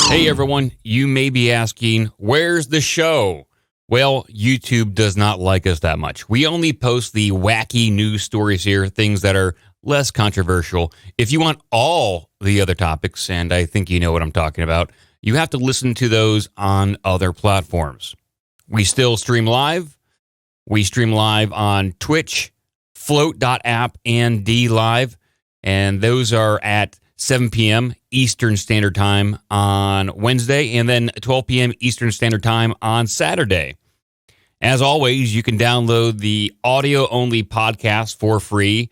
Hey everyone, you may be asking, where's the show? Well, YouTube does not like us that much. We only post the wacky news stories here, things that are less controversial. If you want all the other topics, and I think you know what I'm talking about, you have to listen to those on other platforms. We still stream live. We stream live on Twitch, Float.app, and DLive, and those are at 7 p.m. Eastern Standard Time on Wednesday, and then 12 p.m. Eastern Standard Time on Saturday. As always, you can download the audio-only podcast for free.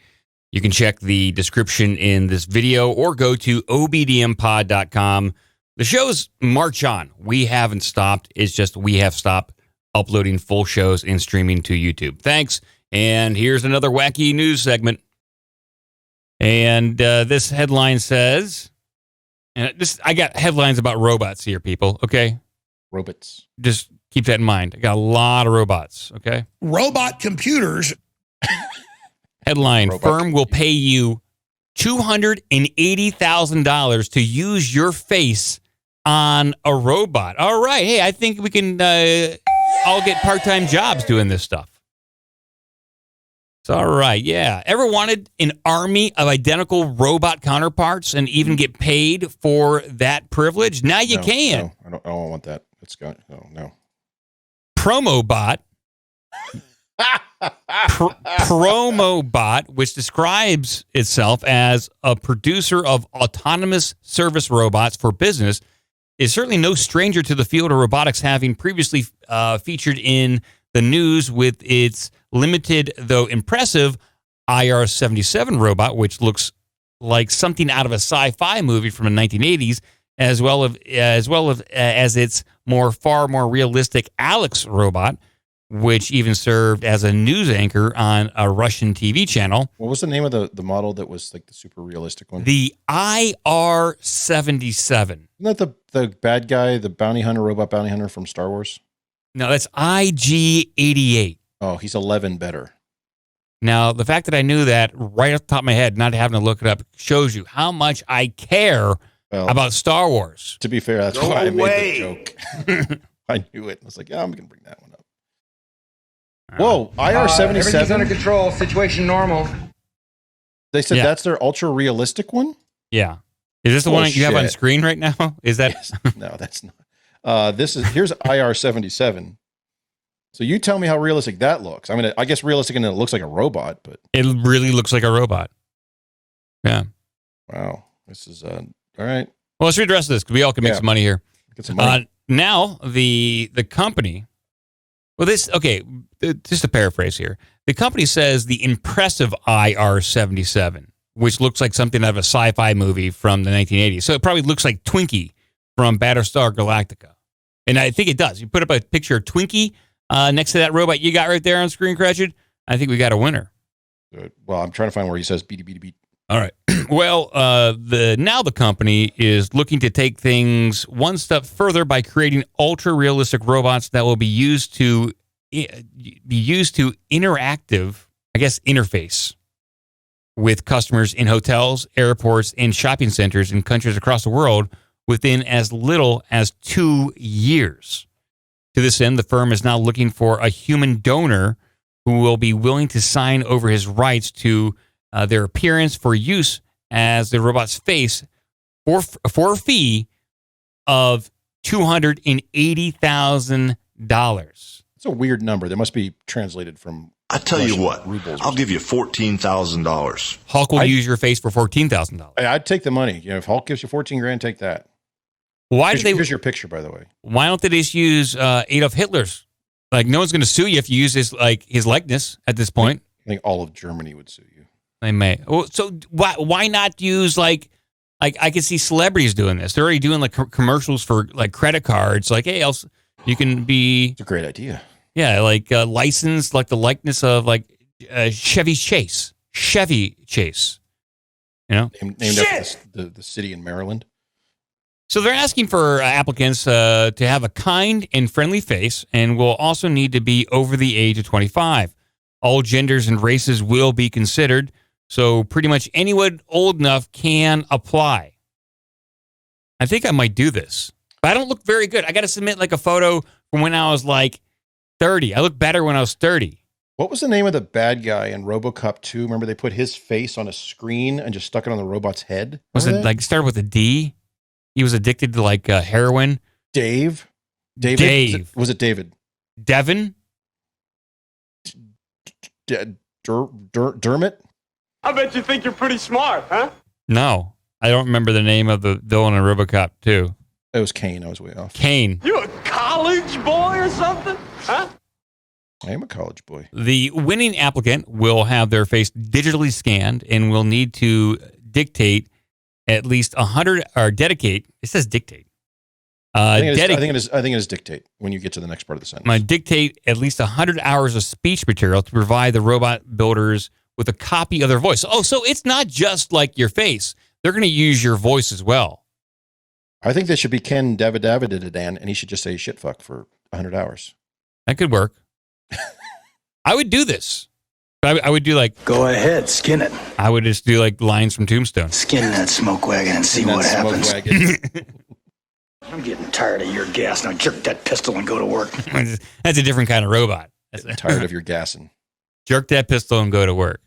You can check the description in this video or go to obdmpod.com. The shows march on. We haven't stopped. It's just we have stopped uploading full shows and streaming to YouTube. Thanks, and here's another wacky news segment. And this headline says, and I got headlines about robots here, people, okay? Robots. Just keep that in mind. I got a lot of robots, okay? Robot computers. Headline, firm will pay you $280,000 to use your face on a robot. All right, hey, I think we can all get part-time jobs doing this stuff. It's all right, yeah. Ever wanted an army of identical robot counterparts and even get paid for that privilege? Now you can. No, I don't want that. It's got no. Promobot, Promobot, which describes itself as a producer of autonomous service robots for business, is certainly no stranger to the field of robotics, having previously featured in the news with its limited, though impressive, IR-77 robot, which looks like something out of a sci-fi movie from the 1980s, as well as its far more realistic Alex robot, which even served as a news anchor on a Russian TV channel. What was the name of the model that was like the super realistic one? The IR-77. Isn't that the bad guy, the bounty hunter, robot bounty hunter from Star Wars? No, that's IG-88. Oh, he's 11 better. Now, the fact that I knew that right off the top of my head, not having to look it up, shows you how much I care about Star Wars. To be fair, that's why I made the joke. I knew it. I was like, yeah, I'm going to bring that one up. Whoa, IR-77. Everything's under control. Situation normal. They said that's their ultra realistic one? Yeah. Is this the one you have on screen right now? Is that? Yes. No, that's not. Here's IR-77. So you tell me how realistic that looks. I mean, I guess realistic and it looks like a robot, but it really looks like a robot. Yeah. Wow. This is all right. Well, let's read the rest of this because we all can make some money here. Get some money. Now the company. Well, just to paraphrase here, the company says the impressive IR-77, which looks like something out of a sci-fi movie from the 1980s. So it probably looks like Twinkie from Battlestar Galactica. And I think it does. You put up a picture of Twinkie next to that robot you got right there on screen, Cratchit. I think we got a winner. Good. Well, I'm trying to find where he says beat. All right. Well, the company is looking to take things one step further by creating ultra-realistic robots that will be used to interactive, interface with customers in hotels, airports, and shopping centers in countries across the world within as little as 2 years. To this end, the firm is now looking for a human donor who will be willing to sign over his rights to their appearance for use as the robot's face for a fee of $280,000. It's a weird number. That must be translated from. I tell you what, I'll give you $14,000. Hulk will use your face for $14,000. I'd take the money. If Hulk gives you $14,000, take that. Here's your picture, by the way. Why don't they just use Adolf Hitler's? Like, no one's going to sue you if you use his likeness at this point. I think all of Germany would sue you. They may. Well, so why not use I can see celebrities doing this. They're already doing commercials for credit cards. Hey, you can be. It's a great idea. Yeah, licensed the likeness of Chevy Chase. Chevy Chase. You know, named after the city in Maryland. So they're asking for applicants to have a kind and friendly face, and will also need to be over the age of 25. All genders and races will be considered, so pretty much anyone old enough can apply. I think I might do this. But I don't look very good. I got to submit like a photo from when I was like 30. I look better when I was 30. What was the name of the bad guy in RoboCop 2? Remember they put his face on a screen and just stuck it on the robot's head? Was it like started with a D? He was addicted to like heroin. Dave? David? Dave. Was it David? Devin? Dermot? I bet you think you're pretty smart, huh? No. I don't remember the name of the villain in RoboCop 2. It was Kane. I was way off. Kane. You a college boy or something? Huh? I am a college boy. The winning applicant will have their face digitally scanned and will need to dictate at least 100 or dedicate. It says dictate. I think it is dictate when you get to the next part of the sentence. Dictate at least 100 hours of speech material to provide the robot builders with a copy of their voice. Oh, so it's not just like your face. They're going to use your voice as well. I think this should be Ken Davididan, and he should just say shit fuck for 100 hours. That could work. I would do this. I would do like... Go ahead, skin it. I would just do like lines from Tombstone. Skin that smoke wagon and see what happens. I'm getting tired of your gas. Now jerk that pistol and go to work. That's a different kind of robot. I'm tired of your gassing. Jerk that pistol and go to work.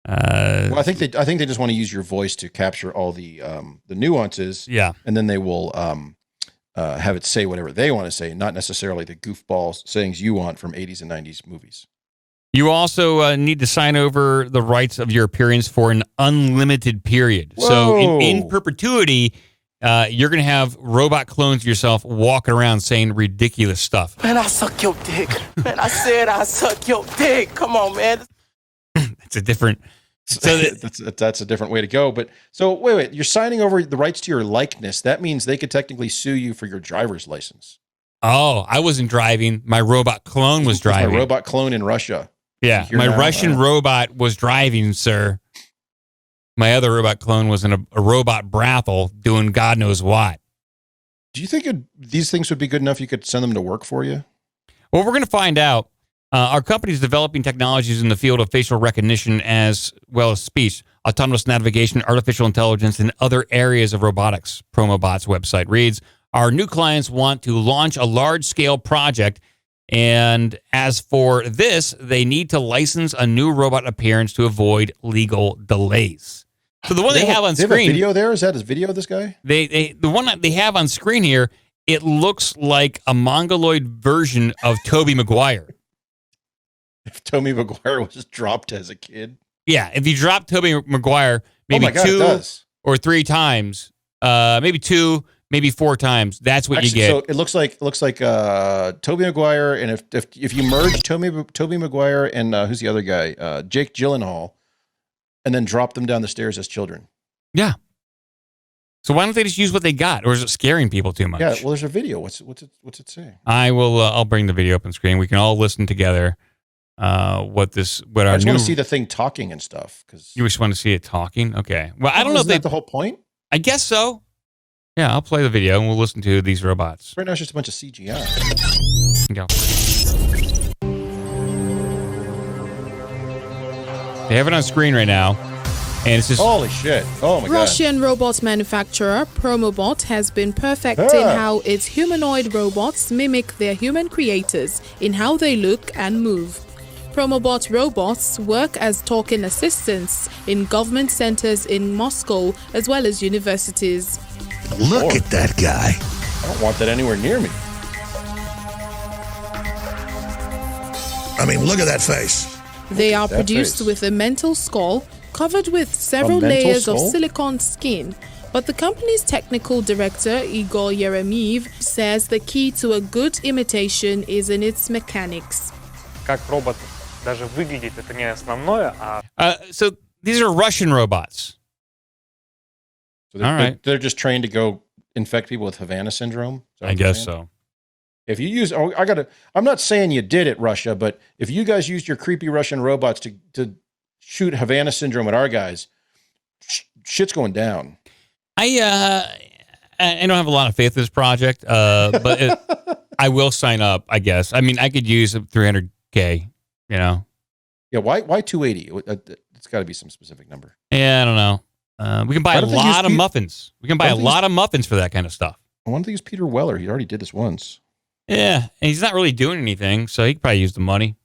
Well, I think they just want to use your voice to capture all the nuances. Yeah, and then they will have it say whatever they want to say, not necessarily the goofball sayings you want from 80s and 90s movies. You also need to sign over the rights of your appearance for an unlimited period. Whoa. So in perpetuity, you're going to have robot clones of yourself walking around saying ridiculous stuff. Man, I suck your dick. Man, I said I suck your dick. Come on, man. It's a different... So that's a different way to go. But so wait, you're signing over the rights to your likeness. That means they could technically sue you for your driver's license. Oh, I wasn't driving. My robot clone was driving. My robot clone in Russia. Yeah, my Russian robot was driving, sir. My other robot clone was in a robot brothel doing God knows what. Do you think these things would be good enough you could send them to work for you? Well, we're going to find out. Our company is developing technologies in the field of facial recognition as well as speech, autonomous navigation, artificial intelligence, and other areas of robotics. Promobot's website reads, our new clients want to launch a large-scale project, and as for this, they need to license a new robot appearance to avoid legal delays. So the one they have on screen... They have a video there? Is that his video of this guy? The one that they have on screen here, it looks like a mongoloid version of Tobey Maguire. If Tobey Maguire was dropped as a kid. Yeah, if you drop Tobey Maguire maybe 2 or 3 times, maybe 2, maybe 4 times, that's what you get. So it looks like Tobey Maguire, and if you merge Tobey Maguire and who's the other guy, Jake Gyllenhaal, and then drop them down the stairs as children. Yeah. So why don't they just use what they got, or is it scaring people too much? Yeah. Well, there's a video. What's it say? I will. I'll bring the video up on screen. We can all listen together. I just want to see the thing talking and stuff. Because you just want to see it talking. Okay. Well, I don't know if that's the whole point. I guess so. Yeah, I'll play the video and we'll listen to these robots. Right now, it's just a bunch of CGI. Go. They have it on screen right now, and it's just holy shit! Oh my god! Russian robot manufacturer Promobot has been perfecting how its humanoid robots mimic their human creators in how they look and move. Promobot robots work as talking assistants in government centers in Moscow as well as universities. Look at that guy. I don't want that anywhere near me. I mean, look at that face. They are produced with a mental skull covered with several layers of silicone skin. But the company's technical director, Igor Yeremiev, says the key to a good imitation is in its mechanics. So these are Russian robots. So they're just trained to go infect people with Havana syndrome? I guess so. If you use, I'm not saying you did it, Russia, but if you guys used your creepy Russian robots to shoot Havana syndrome at our guys, shit's going down. I don't have a lot of faith in this project, but I will sign up, I guess. I mean, I could use $300K, you know? Yeah, why 280? It's got to be some specific number. Yeah, I don't know. We can buy a lot of muffins. We can buy a lot of muffins for that kind of stuff. I want to use Peter Weller. He already did this once. Yeah, and he's not really doing anything, so he could probably use the money.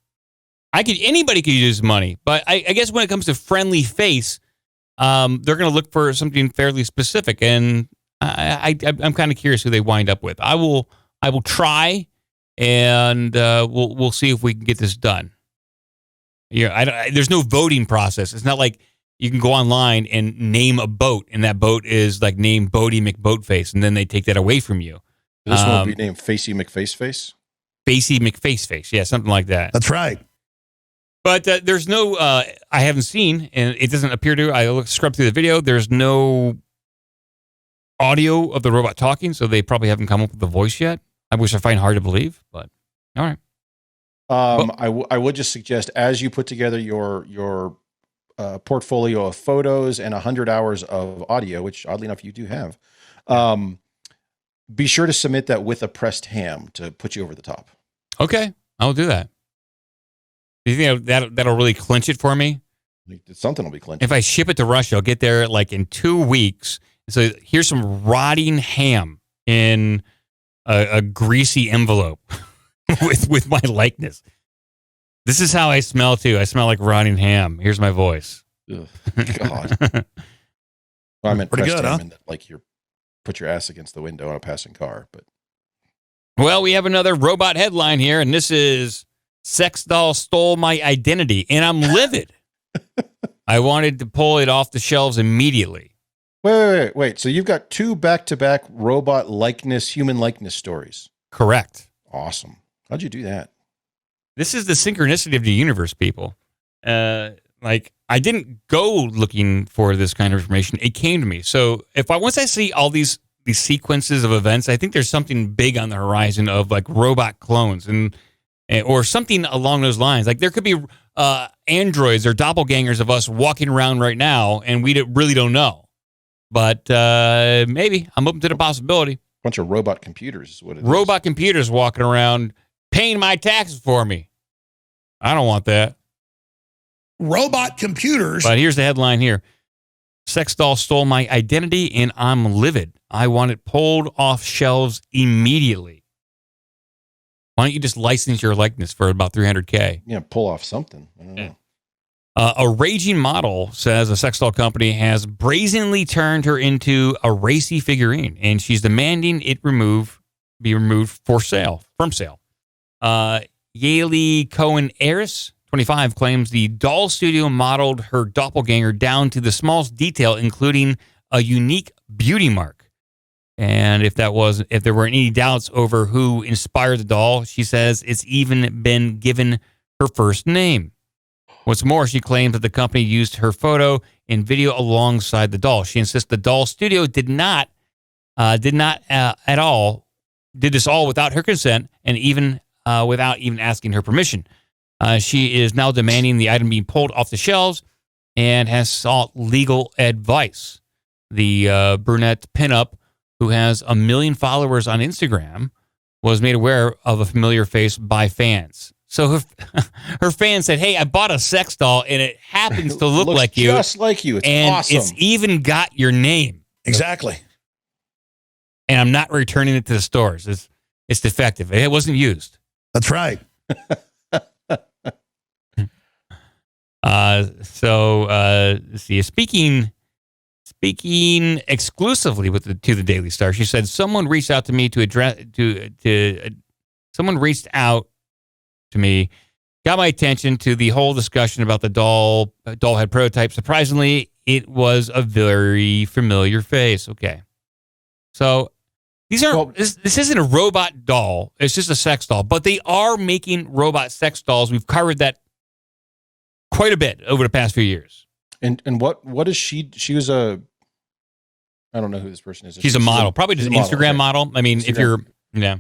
Anybody could use money, but I guess when it comes to friendly face, they're going to look for something fairly specific, and I'm kind of curious who they wind up with. I will try, and we'll see if we can get this done. Yeah, there's no voting process. It's not like you can go online and name a boat, and that boat is like named Bodie McBoatface, and then they take that away from you. This one will be named Facey McFaceface? Facey McFaceface, yeah, something like that. That's right. But there's no, I haven't seen, and it doesn't appear to, I scrubbed through the video, there's no audio of the robot talking, so they probably haven't come up with the voice yet. Which I find hard to believe, but all right. I would just suggest, as you put together your portfolio of photos and 100 hours of audio, which oddly enough you do have, be sure to submit that with a pressed ham to put you over the top. Okay, I'll do that. Do you think that'll really clinch it for me? Something will be clinched. If I ship it to Russia, I'll get there like in 2 weeks. So here's some rotting ham in a greasy envelope with my likeness. This is how I smell too. I smell like rotting ham. Here's my voice. Ugh, God. Well, I meant pretty pressed good, ham, huh? and like put your ass against the window on a passing car. But well, we have another robot headline here, and this is "Sex doll stole my identity," and I'm livid. I wanted to pull it off the shelves immediately. Wait. So you've got 2 back-to-back robot likeness, human likeness stories. Correct. Awesome. How'd you do that? This is the synchronicity of the universe, people. Like, I didn't go looking for this kind of information. It came to me. So once I see all these sequences of events, I think there's something big on the horizon of like robot clones or something along those lines. Like there could be androids or doppelgangers of us walking around right now, and we really don't know. But maybe I'm open to the possibility. Bunch of robot computers is what it is. Robot computers walking around paying my taxes for me. I don't want that. Robot computers. But here's the headline here. Sex doll stole my identity and I'm livid. I want it pulled off shelves immediately. Why don't you just license your likeness for about $300K? Yeah, pull off something. I don't know. A raging model says a sex doll company has brazenly turned her into a racy figurine, and she's demanding it be removed from sale. Yaley Cohen-Aris, 25, claims the doll studio modeled her doppelganger down to the smallest detail, including a unique beauty mark. And if there were any doubts over who inspired the doll, she says it's even been given her first name. What's more, she claims that the company used her photo and video alongside the doll. She insists the doll studio did this all without her consent and even without even asking her permission. She is now demanding the item be pulled off the shelves and has sought legal advice. The brunette pinup, who has 1 million followers on Instagram, was made aware of a familiar face by fans. So her fans said, "Hey, I bought a sex doll, and it happens to look like you, just like you. It's and awesome. It's even got your name." Exactly. And I'm not returning it to the stores. It's defective. It wasn't used. That's right. Let's see. Speaking exclusively to the Daily Star, she said someone reached out to me got my attention to the whole discussion about the doll head prototype. Surprisingly, it was a very familiar face. Okay. So this isn't a robot doll. It's just a sex doll, but they are making robot sex dolls. We've covered that quite a bit over the past few years. And what is she? She was I don't know who this person is. She's a model, probably just an Instagram model. I mean, Instagram. if you're, yeah.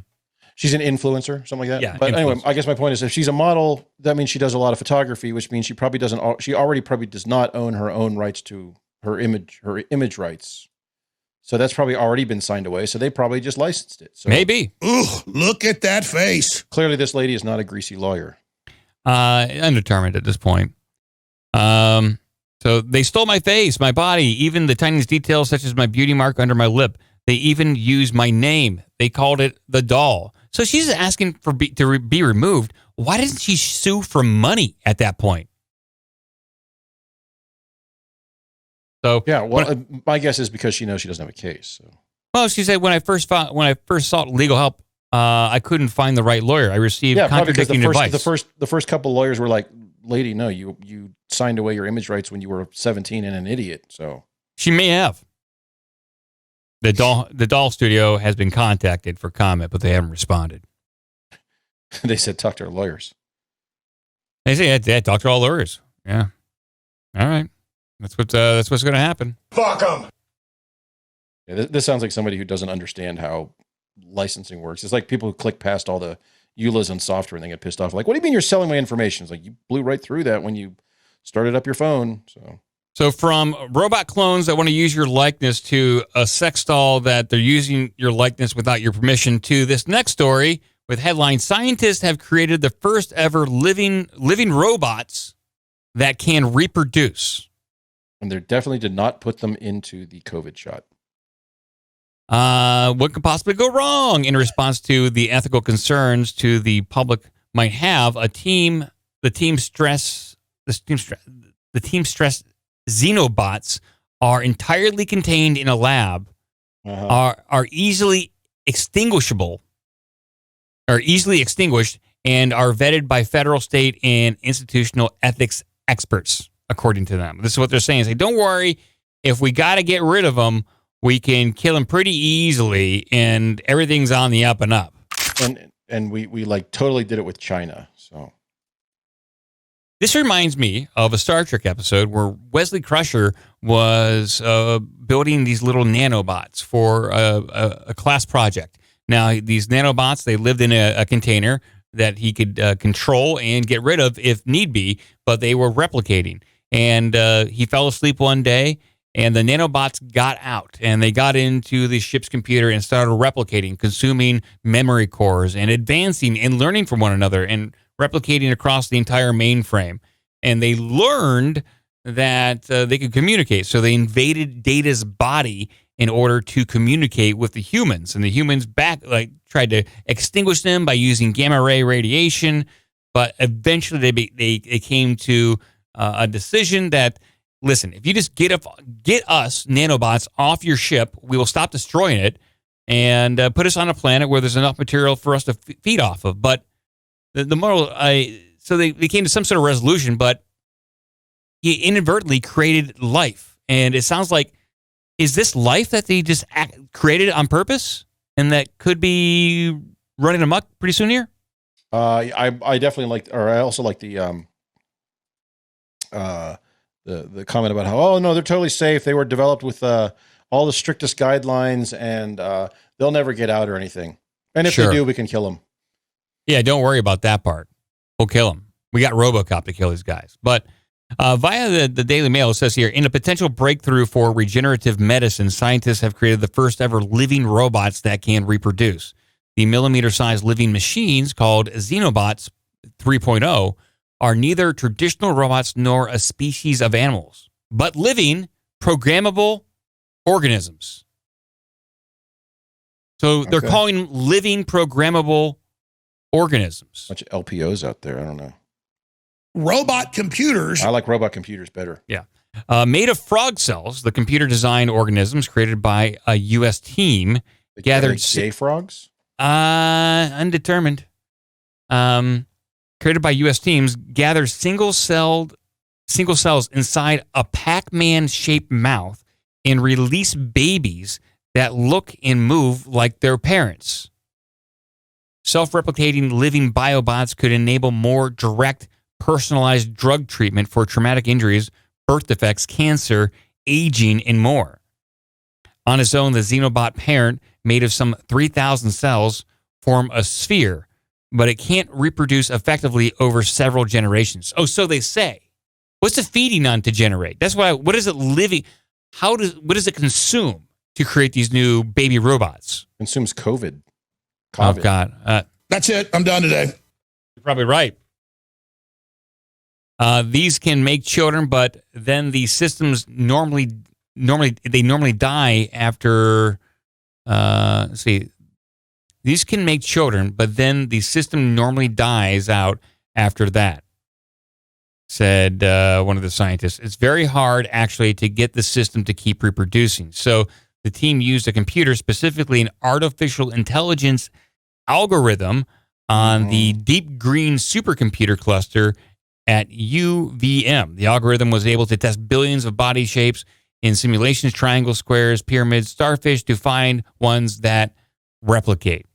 She's an influencer, something like that. Yeah, but anyway, influencer. I guess my point is, if she's a model, that means she does a lot of photography, which means she probably doesn't. She already probably does not own her own rights to her image rights. So that's probably already been signed away. So they probably just licensed it. So Maybe. Ooh, look at that face. clearly, this lady is not a greasy lawyer. Undetermined at this point. So So they stole my face, my body, even the tiniest details such as my beauty mark under my lip. They even used my name. They called it the doll. So she's asking to be removed. Why doesn't she sue for money at that point? So yeah, well, my guess is because she knows she doesn't have a case. So. Well, she said when I first sought legal help, I couldn't find the right lawyer. I received contradicting advice. The first couple lawyers were like, "Lady, no, you signed away your image rights when you were 17 and an idiot." So she may have. The doll studio has been contacted for comment, but they haven't responded. They said talk to our lawyers. They say yeah, talk to all lawyers. Yeah. All right. That's what's going to happen. Fuck them. Yeah, this sounds like somebody who doesn't understand how licensing works. It's like people who click past all the EULAs on software and they get pissed off. Like, what do you mean you're selling my information? It's like you blew right through that when you started up your phone. So from robot clones that want to use your likeness to a sex doll that they're using your likeness without your permission to this next story with headline, scientists have created the first ever living robots that can reproduce. And they definitely did not put them into the COVID shot. What could possibly go wrong? In response to the ethical concerns to the public might have, the team stressed Xenobots are entirely contained in a lab, are easily extinguished, and are vetted by federal, state, and institutional ethics experts, according to them. This is what they're saying. Say, don't worry, if we got to get rid of them, we can kill them pretty easily, and everything's on the up and up. And we like totally did it with China. So this reminds me of a Star Trek episode where Wesley Crusher was building these little nanobots for a class project. Now, these nanobots, they lived in a container that he could control and get rid of if need be, but they were replicating. And he fell asleep one day, and the nanobots got out, and they got into the ship's computer and started replicating, consuming memory cores and advancing and learning from one another and replicating across the entire mainframe. And they learned that they could communicate. So they invaded Data's body in order to communicate with the humans. And the humans tried to extinguish them by using gamma ray radiation. But eventually they came to a decision that, listen, if you just get us nanobots off your ship, we will stop destroying it and put us on a planet where there's enough material for us to feed off of. But the moral, so they came to some sort of resolution, but he inadvertently created life. And it sounds like, is this life that they just created on purpose and that could be running amok pretty soon here? I definitely I also like the comment about how, oh no, they're totally safe. They were developed with all the strictest guidelines, and they'll never get out or anything. And if they do, we can kill them. Yeah, don't worry about that part. We'll kill them. We got RoboCop to kill these guys. But via the Daily Mail, it says here, in a potential breakthrough for regenerative medicine, scientists have created the first ever living robots that can reproduce. The millimeter-sized living machines, called Xenobots 3.0, are neither traditional robots nor a species of animals, but living, programmable organisms. So they're calling them living, programmable organisms. Bunch of LPOs out there. I don't know. Robot computers. I like robot computers better. Yeah. Made of frog cells, the computer-designed organisms created by a U.S. team gathered... Gay frogs? Undetermined. Created by U.S. teams, gathered single cells inside a Pac-Man-shaped mouth and release babies that look and move like their parents. Self-replicating living biobots could enable more direct, personalized drug treatment for traumatic injuries, birth defects, cancer, aging, and more. On its own, the Xenobot parent, made of some 3,000 cells, form a sphere, but it can't reproduce effectively over several generations. Oh, so they say. What's it feeding on to generate? That's why. What is it living? What does it consume to create these new baby robots? Consumes COVID. Oh, God. That's it. I'm done today. You're probably right. These can make children, but then the systems normally die after. These can make children, but then the system normally dies out after that, said one of the scientists. It's very hard, actually, to get the system to keep reproducing. So the team used a computer, specifically an artificial intelligence algorithm, on the Deep Green supercomputer cluster at UVM. The algorithm was able to test billions of body shapes in simulations, triangles, squares, pyramids, starfish, to find ones that replicate.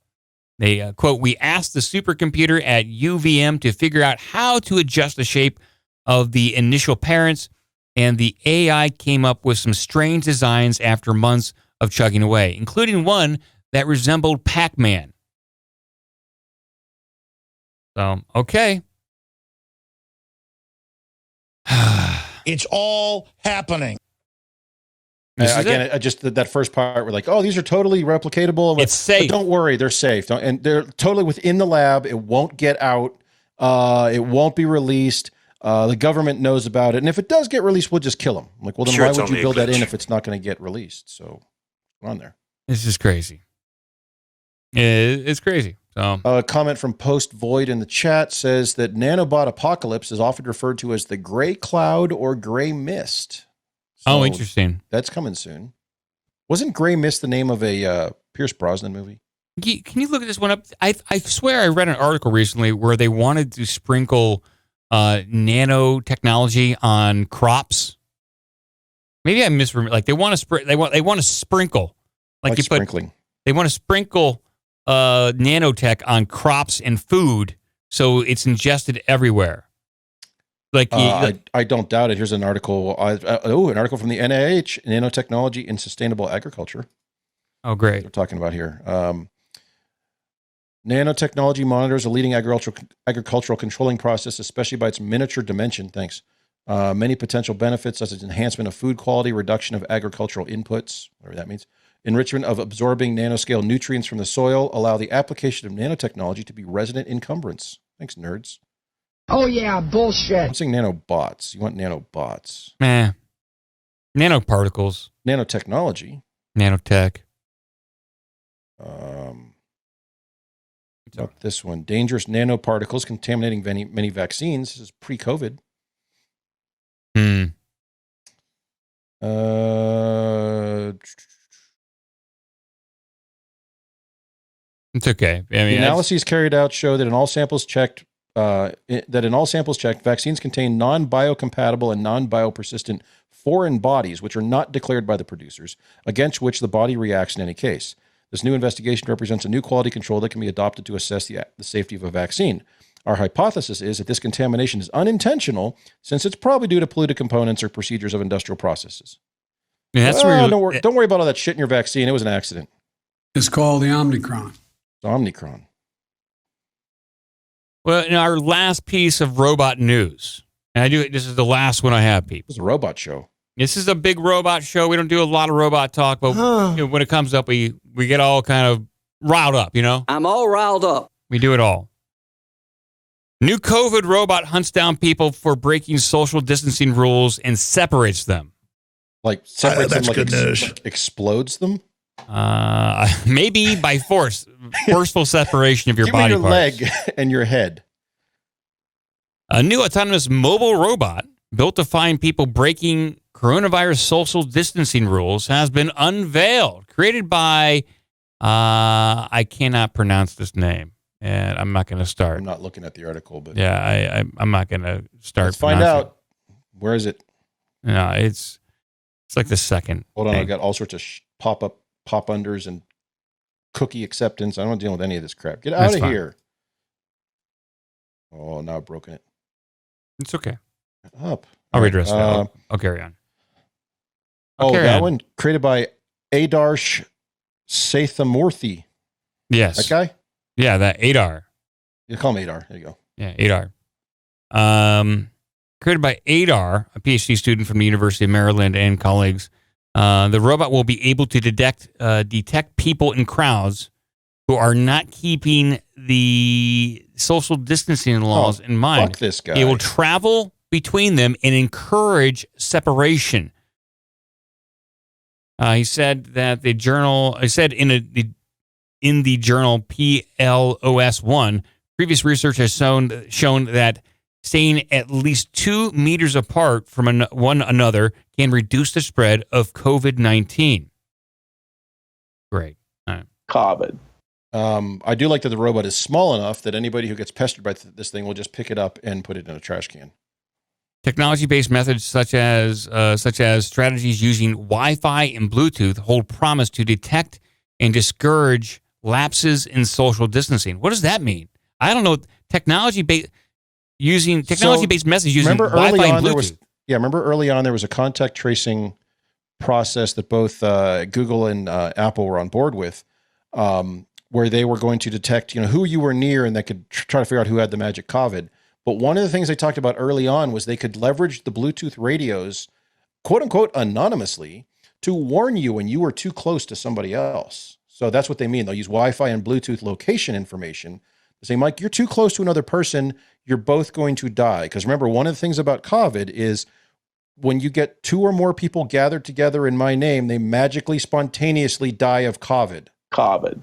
They, quote, we asked the supercomputer at UVM to figure out how to adjust the shape of the initial parents, and the AI came up with some strange designs after months of chugging away, including one that resembled Pac-Man. So, okay. It's all happening. Again, I just that first part, we're like, oh, these are totally replicatable. It's safe. But don't worry, they're safe. And they're totally within the lab. It won't get out. It won't be released. The government knows about it. And if it does get released, we'll just kill them. I'm like, well, then why would you build that in if it's not going to get released? So, we're on there. This is crazy. It's crazy. So, a comment from Post Void in the chat says that nanobot apocalypse is often referred to as the gray cloud or gray mist. So interesting. That's coming soon. Wasn't Gray Mist the name of a Pierce Brosnan movie? Can you look at this one up? I swear I read an article recently where they wanted to sprinkle nanotechnology on crops. Maybe I misremember. Like they want to sprinkle. Like sprinkling. They want to sprinkle nanotech on crops and food so it's ingested everywhere. I don't doubt it. Here's an article. An article from the NIH, Nanotechnology in Sustainable Agriculture. Oh, great. We're talking about here. Nanotechnology monitors a leading agricultural controlling process, especially by its miniature dimension. Thanks. Many potential benefits, such as enhancement of food quality, reduction of agricultural inputs, whatever that means, enrichment of absorbing nanoscale nutrients from the soil, allow the application of nanotechnology to be resident encumbrance. Thanks, nerds. Oh, yeah, bullshit. I'm saying nanobots. You want nanobots. Nanoparticles. Nanotechnology. Nanotech. Up this one. Dangerous nanoparticles contaminating many vaccines. This is pre-COVID. It's okay. I mean, the analyses carried out show that in all samples checked, vaccines contain non-biocompatible and non-biopersistent foreign bodies, which are not declared by the producers, against which the body reacts in any case. This new investigation represents a new quality control that can be adopted to assess the safety of a vaccine. Our hypothesis is that this contamination is unintentional, since it's probably due to polluted components or procedures of industrial processes. Don't worry about all that shit in your vaccine. It was an accident. It's called the Omicron. Omicron. Well, in our last piece of robot news, and this is the last one I have, people. It's a robot show. This is a big robot show. We don't do a lot of robot talk, but when it comes up, we get all kind of riled up, I'm all riled up. We do it all. New COVID robot hunts down people for breaking social distancing rules and separates them. Like separates them, good news. Explodes them? Maybe by forceful separation of your body your parts. Leg and your head. A new autonomous mobile robot built to find people breaking coronavirus social distancing rules has been unveiled. Created by, I cannot pronounce this name, and I'm not going to start. I'm not looking at the article, but yeah, I'm not going to start. Let's find out. Where is it? No, it's like the second. Hold on, I've got all sorts of pop-unders and cookie acceptance. I don't want to deal with any of this crap. Get out of here. Oh, now I've broken it. It's okay. Up. I'll read the rest of it. I'll carry on. That one created by Adarsh Sathamurthy. Yes. That guy? Yeah, that Adar. You call him Adar. There you go. Yeah, Adar. Created by Adar, a PhD student from the University of Maryland and colleagues. The robot will be able to detect people in crowds who are not keeping the social distancing laws in mind. Fuck this guy. It will travel between them and encourage separation. He said that the journal, in the journal PLOS1, previous research has shown that staying at least 2 meters apart from one another can reduce the spread of COVID-19. Great. All right. COVID. I do like that the robot is small enough that anybody who gets pestered by this thing will just pick it up and put it in a trash can. Technology-based methods such as strategies using Wi-Fi and Bluetooth hold promise to detect and discourage lapses in social distancing. What does that mean? I don't know. Technology-based methods using Wi-Fi and Bluetooth. Remember early on there was a contact tracing process that both Google and Apple were on board with, where they were going to detect, who you were near, and they could try to figure out who had the magic COVID. But one of the things they talked about early on was they could leverage the Bluetooth radios, quote unquote, anonymously, to warn you when you were too close to somebody else. So that's what they mean. They'll use Wi-Fi and Bluetooth location information to say, Mike, you're too close to another person. You're both going to die. Because remember, one of the things about COVID is when you get 2 or more people gathered together in my name, they magically, spontaneously die of COVID. COVID.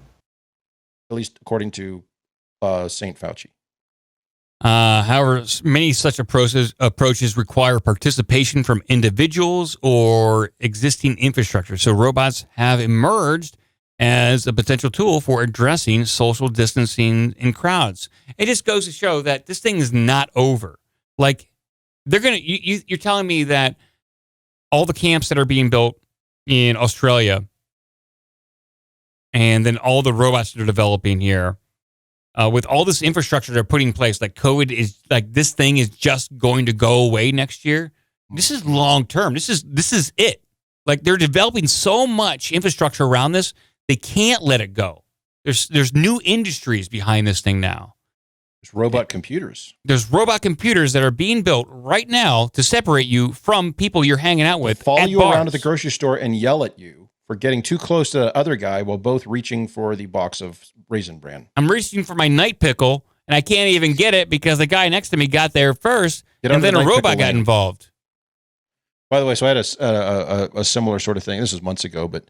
At least according to St. Fauci. However, many such approaches require participation from individuals or existing infrastructure. So robots have emerged as a potential tool for addressing social distancing in crowds. It just goes to show that this thing is not over. Like, you're telling me that all the camps that are being built in Australia and then all the robots that are developing here, with all this infrastructure they're putting in place, like COVID is like, this thing is just going to go away next year. This is long term. This is it. Like, they're developing so much infrastructure around this, they can't let it go. There's new industries behind this thing now. There's robot computers. There's robot computers that are being built right now to separate you from people you're hanging out with. Follow you bars. Around at the grocery store and yell at you for getting too close to the other guy while both reaching for the box of Raisin Bran. I'm reaching for my night pickle, and I can't even get it because the guy next to me got there first, and then a robot got involved. By the way, so I had a similar sort of thing. This was months ago, but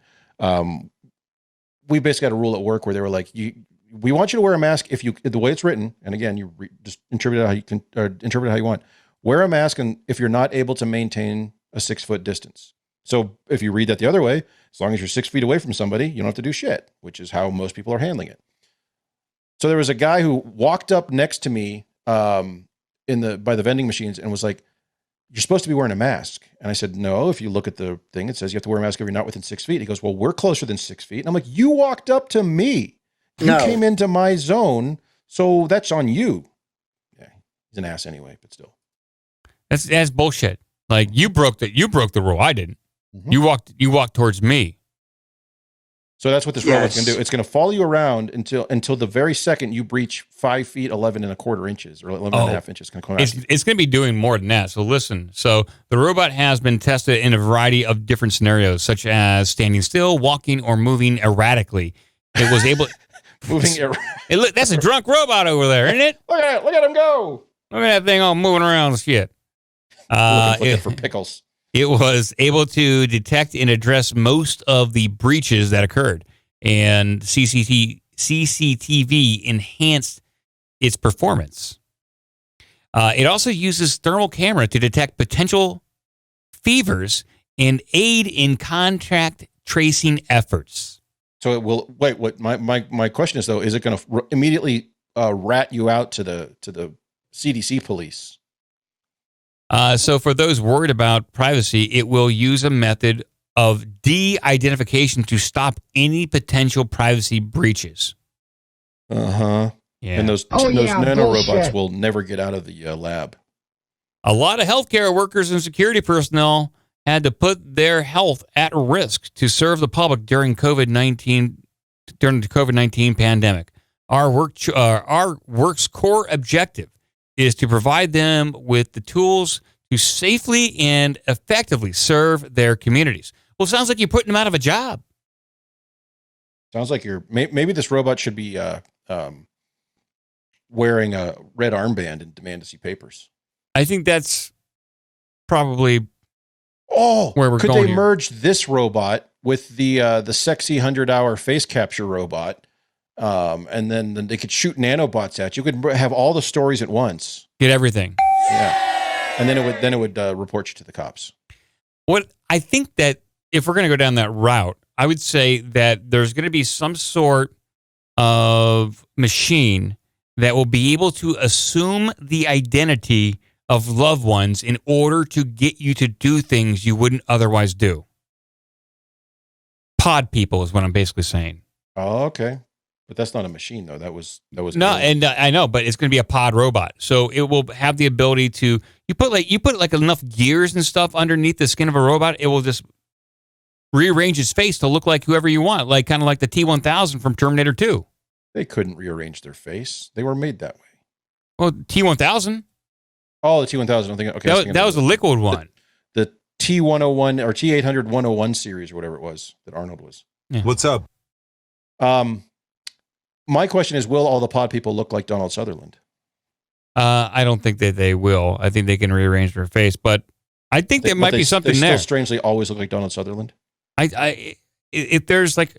we basically had a rule at work where they were like, we want you to wear a mask the way it's written, and again, you just interpret it how you want. Wear a mask, and if you're not able to maintain a 6-foot distance. So if you read that the other way, as long as you're 6 feet away from somebody, you don't have to do shit, which is how most people are handling it. So there was a guy who walked up next to me by the vending machines and was like, "You're supposed to be wearing a mask." And I said, "No, if you look at the thing, it says you have to wear a mask if you're not within 6 feet." He goes, "Well, we're closer than 6 feet." And I'm like, "You walked up to me. You came into my zone, so that's on you." Yeah, he's an ass anyway, but still. That's bullshit. Like, you broke the rule. I didn't. Mm-hmm. You walked towards me. So that's what this robot's going to do. It's going to follow you around until the very second you breach 5 feet, 11.25 inches or 11.5 inches. It's going to be doing more than that. So listen. So the robot has been tested in a variety of different scenarios, such as standing still, walking, or moving erratically. It was able look, that's a drunk robot over there, isn't it? Look at him go. Look at that thing all moving around and shit. Looking for pickles. It was able to detect and address most of the breaches that occurred, and CCTV enhanced its performance. It also uses thermal camera to detect potential fevers and aid in contact tracing efforts. So it will wait. What my question is though, is it going to immediately rat you out to the CDC police? So for those worried about privacy, it will use a method of de-identification to stop any potential privacy breaches. Uh-huh. Yeah. And those nanorobots will never get out of the lab. A lot of healthcare workers and security personnel had to put their health at risk to serve the public during the COVID-19 pandemic. Our work's core objective is to provide them with the tools to safely and effectively serve their communities. Well, it sounds like you're putting them out of a job. Sounds like maybe this robot should be wearing a red armband and demand to see papers. I think that's probably where we're going. Could they merge this robot with the sexy 100-hour face capture robot, and then they could shoot nanobots at you? You could have all the stories at once. Get everything. Yeah, and then it would report you to the cops. What I think that if we're going to go down that route, I would say that there's going to be some sort of machine that will be able to assume the identity of loved ones in order to get you to do things you wouldn't otherwise do. Pod people is what I'm basically saying. Oh, okay. But that's not a machine, though. That was no, and I know, but it's going to be a pod robot, so it will have the ability to you put enough gears and stuff underneath the skin of a robot, it will just rearrange its face to look like whoever you want, like kind of like the T-1000 from Terminator 2. They couldn't rearrange their face; they were made that way. Well, T-1000. Oh, the T-1000. I'm thinking. Okay, that was a liquid one. The T-101 or T-800 101 series, or whatever it was that Arnold was. Yeah. What's up? My question is, will all the pod people look like Donald Sutherland? I don't think that they will. I think they can rearrange their face, but I think there might be something they there. Still strangely always look like Donald Sutherland. If there's like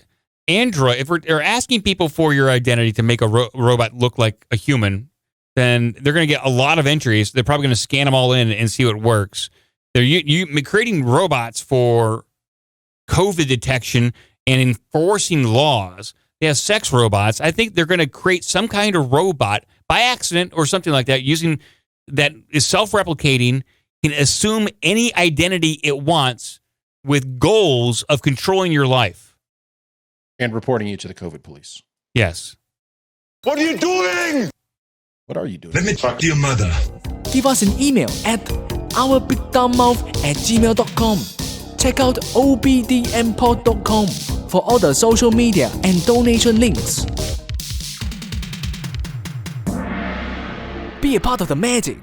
Android, if they're asking people for your identity to make a robot look like a human, then they're going to get a lot of entries. They're probably going to scan them all in and see what works. They're creating robots for COVID detection and enforcing laws. They have sex robots. I think they're going to create some kind of robot by accident or something like that, using that is self-replicating, can assume any identity it wants with goals of controlling your life. And reporting you to the COVID police. Yes. What are you doing? What are you doing? Let me talk to your mother. Give us an email at ourbigdumbmouth@gmail.com. Check out obdmpod.com for all the social media and donation links. Be a part of the magic.